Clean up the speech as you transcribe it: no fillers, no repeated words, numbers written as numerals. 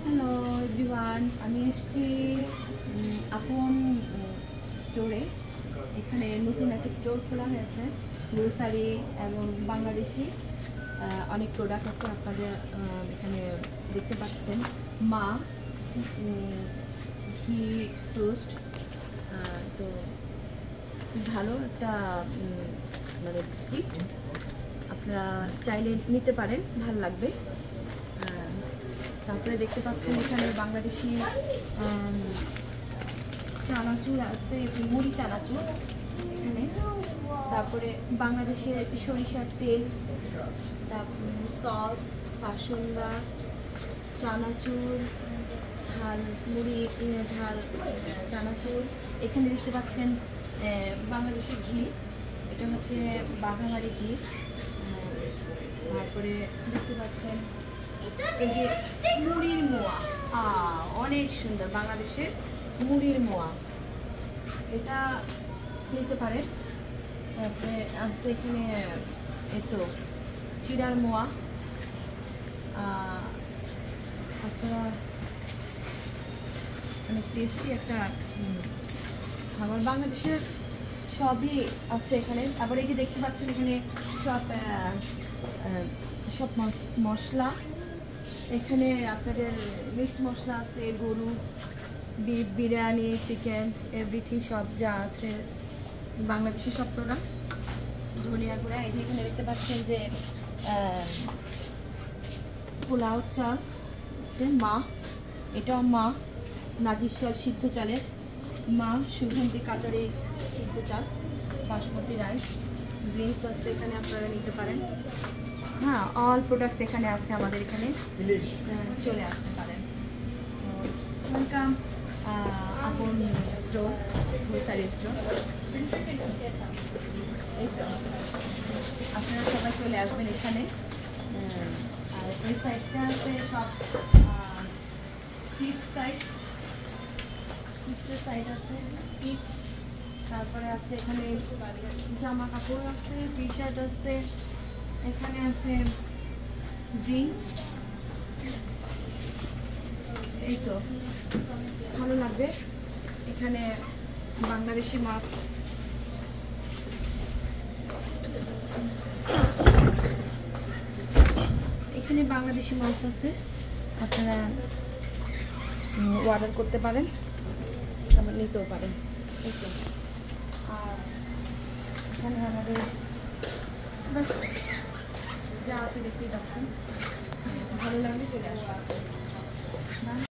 Hello everyone, আমি এসেছি আপন স্টোরে। এখানে নতুন একটা স্টোর খোলা হয়েছে, গ্রোসারি এবং বাংলাদেশি অনেক প্রোডাক্ট আছে। আপনাদের এখানে দেখতে পাচ্ছেন মা ঘি টোস্ট, তো ভালো একটা মানে বিস্কিট, আপনারা চাইলে নিতে পারেন, ভালো লাগবে। তারপরে দেখতে পাচ্ছেন এখানে বাংলাদেশি চানাচুর আছে, মুড়ি চানাচুর এখানে। তারপরে বাংলাদেশের সরিষার তেল, তারপর সস, কাসুন্দা, চানাচুর, ঝাল মুড়ি, ঝাল চানাচুর। এখানে দেখতে পাচ্ছেন বাংলাদেশের ঘি, এটা হচ্ছে বাঘাবাড়ি ঘি। তারপরে দেখতে পাচ্ছেন এই যে মুড়ির মোয়া, অনেক সুন্দর বাংলাদেশের মুড়ির মোয়া, এটা নিতে পারেন। তারপরে আসছে এখানে এতো চিড়ার মোয়া, আপনারা অনেক টেস্টি একটা খাবার, বাংলাদেশের সবই আছে এখানে। আবার এই যে দেখতে পাচ্ছেন এখানে সব মশলা, এখানে আপনাদের মিক্সড মশলা আছে, গরু, বিফ, বিরিয়ানি, চিকেন, এভরিথিং সব যা আছে বাংলাদেশি সব প্রোডাক্টস। ধনিয়া গুঁড়া, এই যে এখানে দেখতে পাচ্ছেন যে পোলাও চাল আছে মা, এটাও মা নাজির চাল, সিদ্ধ চালের মা, সুগন্ধি কাটারি সিদ্ধ চাল, বাসমতি রাইস, গ্রিনস আছে এখানে, আপনারা নিতে পারেন। হ্যাঁ, অল প্রোডাক্টস এখানে আছে আমাদের এখানে, চলে আসতে পারেন। ওয়েলকাম আপন স্টোর, গ্রোসারি স্টোর। আপনারা সবাই চলে আসবেন এখানে। আর এই সাইডটা আছে সব চিপস সাইড, চিপসের সাইড আছে, চিপস। তারপরে আছে এখানে জামা কাপড় আছে, টি শার্ট আছে, এখানে আছে ড্রিঙ্কস। এই তো ভালো লাগবে। এখানে বাংলাদেশি মাছ, এখানে বাংলাদেশি মাছ আছে, আপনারা অর্ডার করতে পারেন, আবার নিতেও পারেন। আর এখানে আমাদের বাস যা আছে দেখতেই পাচ্ছেন, ভালো লাগলে চলে আসবেন।